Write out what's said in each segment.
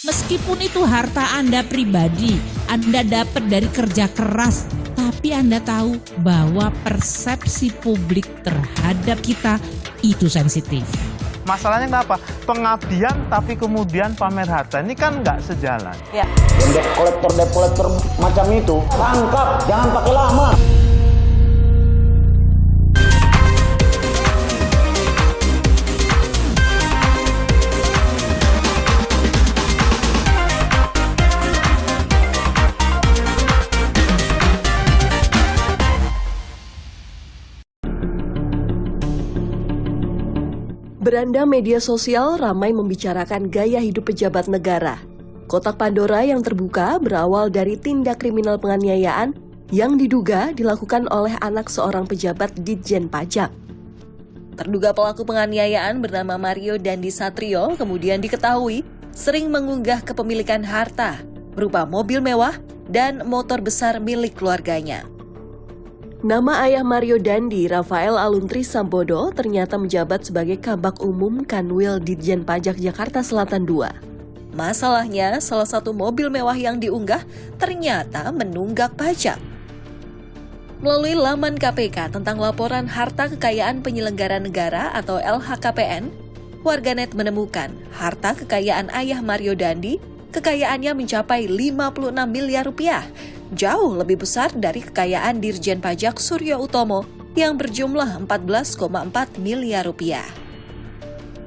Meskipun itu harta Anda pribadi, Anda dapat dari kerja keras, tapi Anda tahu bahwa persepsi publik terhadap kita itu sensitif. Masalahnya kenapa? Pengabdian tapi kemudian pamer harta, ini kan nggak sejalan. Ya. Debt kolektor macam itu, tangkap, jangan pakai lama. Beranda media sosial ramai membicarakan gaya hidup pejabat negara. Kotak Pandora yang terbuka berawal dari tindak kriminal penganiayaan yang diduga dilakukan oleh anak seorang pejabat Ditjen Pajak. Terduga pelaku penganiayaan bernama Mario Dandi Satrio kemudian diketahui sering mengunggah kepemilikan harta berupa mobil mewah dan motor besar milik keluarganya. Nama ayah Mario Dandi, Rafael Aluntri Sambodo, ternyata menjabat sebagai Kabak Umum Kanwil Ditjen Pajak Jakarta Selatan II. Masalahnya, salah satu mobil mewah yang diunggah ternyata menunggak pajak. Melalui laman KPK tentang laporan harta kekayaan penyelenggara negara atau LHKPN, warganet menemukan harta kekayaan ayah Mario Dandi, kekayaannya mencapai 56 miliar rupiah, jauh lebih besar dari kekayaan Dirjen Pajak Suryo Utomo yang berjumlah 14,4 miliar rupiah.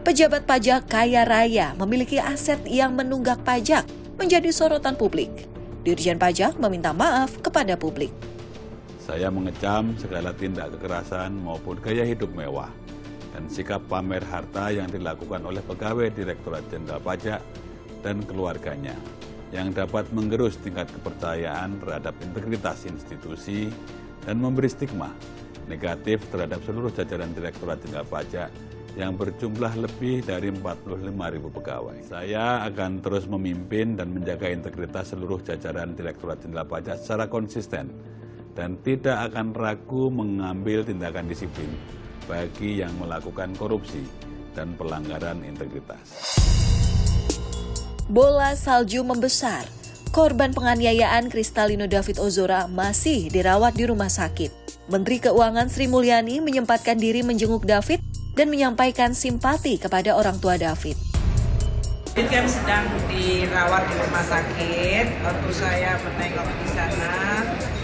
Pejabat pajak kaya raya memiliki aset yang menunggak pajak menjadi sorotan publik. Dirjen Pajak meminta maaf kepada publik. Saya mengecam segala tindak kekerasan maupun gaya hidup mewah dan sikap pamer harta yang dilakukan oleh pegawai Direktorat Jenderal Pajak dan keluarganya yang dapat menggerus tingkat kepercayaan terhadap integritas institusi dan memberi stigma negatif terhadap seluruh jajaran Direktorat Jenderal Pajak yang berjumlah lebih dari 45.000 pegawai. Saya akan terus memimpin dan menjaga integritas seluruh jajaran Direktorat Jenderal Pajak secara konsisten dan tidak akan ragu mengambil tindakan disiplin bagi yang melakukan korupsi dan pelanggaran integritas. Bola salju membesar. Korban penganiayaan Kristalino David Ozora masih dirawat di rumah sakit. Menteri Keuangan Sri Mulyani menyempatkan diri menjenguk David dan menyampaikan simpati kepada orang tua David. David kan sedang dirawat di rumah sakit. Waktu saya menengok di sana,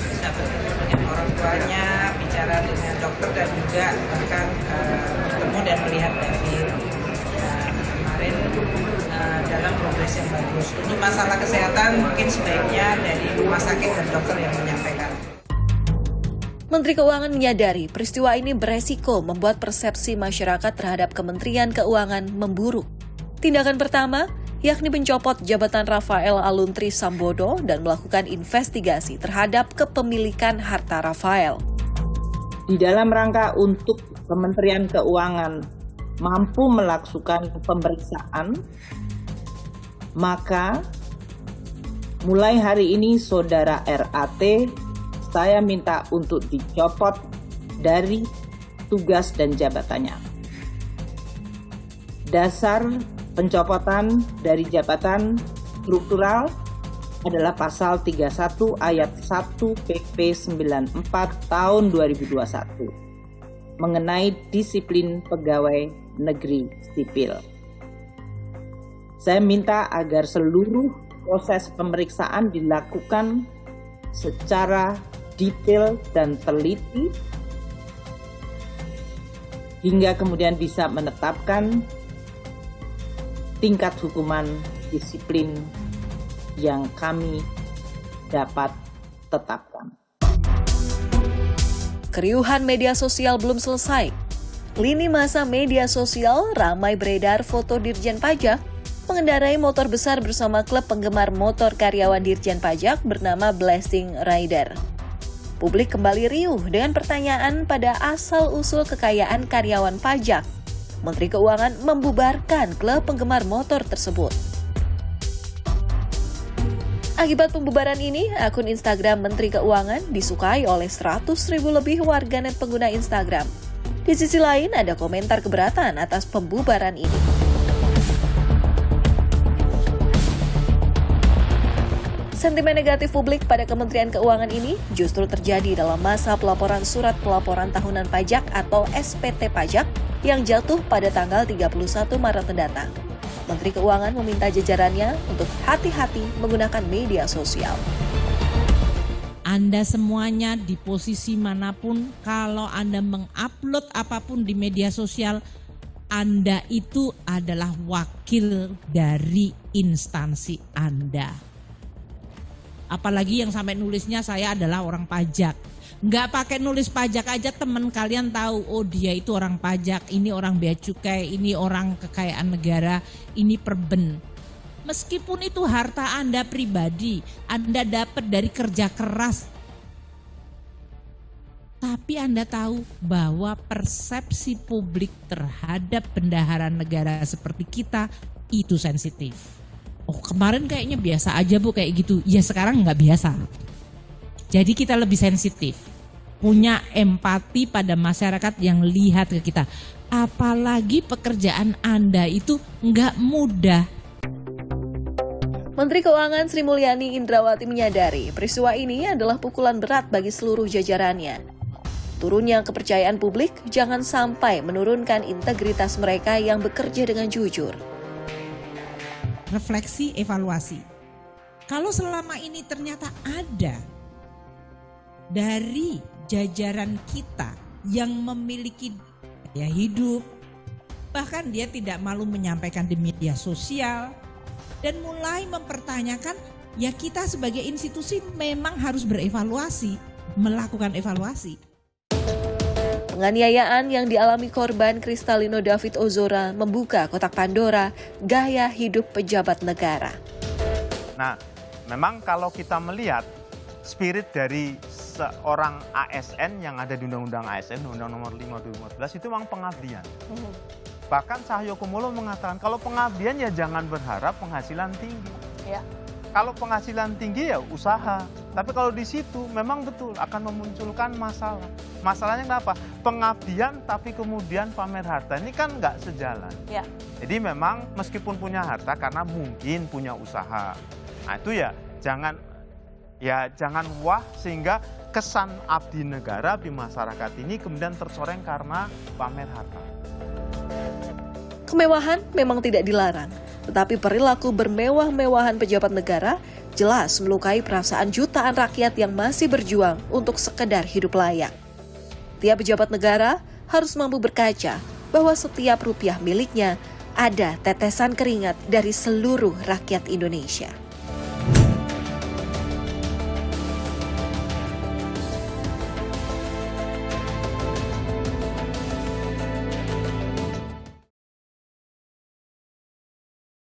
bisa bertemu dengan orang tuanya, bicara dengan dokter dan juga bahkan bertemu dan melihat David. Kemarin dalam progres yang bagus. Ini masalah kesehatan mungkin sebaiknya dari rumah sakit dan dokter yang menyampaikan. Menteri Keuangan menyadari peristiwa ini beresiko membuat persepsi masyarakat terhadap Kementerian Keuangan memburuk. Tindakan pertama, yakni mencopot jabatan Rafael Aluntri Sambodo dan melakukan investigasi terhadap kepemilikan harta Rafael. Di dalam rangka untuk Kementerian Keuangan mampu melakukan pemeriksaan, maka mulai hari ini Saudara RAT saya minta untuk dicopot dari tugas dan jabatannya. Dasar pencopotan dari jabatan struktural adalah pasal 31 ayat 1 PP 94 tahun 2021 mengenai disiplin pegawai negeri sipil. Saya minta agar seluruh proses pemeriksaan dilakukan secara detail dan teliti hingga kemudian bisa menetapkan tingkat hukuman disiplin yang kami dapat tetapkan. Keriuhan media sosial belum selesai. Lini masa media sosial ramai beredar foto Dirjen Pajak mengendarai motor besar bersama klub penggemar motor karyawan Dirjen Pajak bernama Blessing Rider. Publik kembali riuh dengan pertanyaan pada asal-usul kekayaan karyawan pajak. Menteri Keuangan membubarkan klub penggemar motor tersebut. Akibat pembubaran ini, akun Instagram Menteri Keuangan disukai oleh 100.000 lebih warganet pengguna Instagram. Di sisi lain, ada komentar keberatan atas pembubaran ini. Sentimen negatif publik pada Kementerian Keuangan ini justru terjadi dalam masa pelaporan surat pelaporan tahunan pajak atau SPT pajak yang jatuh pada tanggal 31 Maret mendatang. Menteri Keuangan meminta jajarannya untuk hati-hati menggunakan media sosial. Anda semuanya di posisi manapun, kalau Anda mengupload apapun di media sosial, Anda itu adalah wakil dari instansi Anda. Apalagi yang sampai nulisnya saya adalah orang pajak. Nggak pakai nulis pajak aja teman kalian tahu, oh dia itu orang pajak, ini orang bea cukai, ini orang kekayaan negara, ini perben. Meskipun itu harta Anda pribadi, Anda dapat dari kerja keras. Tapi Anda tahu bahwa persepsi publik terhadap bendahara negara seperti kita itu sensitif. Oh kemarin kayaknya biasa aja Bu kayak gitu, ya sekarang nggak biasa. Jadi kita lebih sensitif, punya empati pada masyarakat yang lihat ke kita. Apalagi pekerjaan Anda itu nggak mudah. Menteri Keuangan Sri Mulyani Indrawati menyadari peristiwa ini adalah pukulan berat bagi seluruh jajarannya. Turunnya kepercayaan publik jangan sampai menurunkan integritas mereka yang bekerja dengan jujur. Refleksi, evaluasi. Kalau selama ini ternyata ada dari jajaran kita yang memiliki gaya hidup, bahkan dia tidak malu menyampaikan di media sosial, dan mulai mempertanyakan, ya kita sebagai institusi memang harus berevaluasi, melakukan evaluasi. Penganiayaan yang dialami korban Kristalino David Ozora membuka kotak Pandora gaya hidup pejabat negara. Nah, memang kalau kita melihat spirit dari seorang ASN yang ada di Undang-Undang ASN, Undang Nomor 5 2014 itu memang pengabdian. Bahkan Cahyokumolo mengatakan kalau pengabdian ya jangan berharap penghasilan tinggi. Ya. Kalau penghasilan tinggi ya usaha. Tapi kalau di situ memang betul akan memunculkan masalah. Masalahnya kenapa? Pengabdian tapi kemudian pamer harta ini kan nggak sejalan. Ya. Jadi memang meskipun punya harta karena mungkin punya usaha. Nah itu ya jangan wah sehingga kesan abdi negara di masyarakat ini kemudian tercoreng karena pamer harta. Kemewahan memang tidak dilarang, tetapi perilaku bermewah-mewahan pejabat negara jelas melukai perasaan jutaan rakyat yang masih berjuang untuk sekedar hidup layak. Tiap pejabat negara harus mampu berkaca bahwa setiap rupiah miliknya ada tetesan keringat dari seluruh rakyat Indonesia.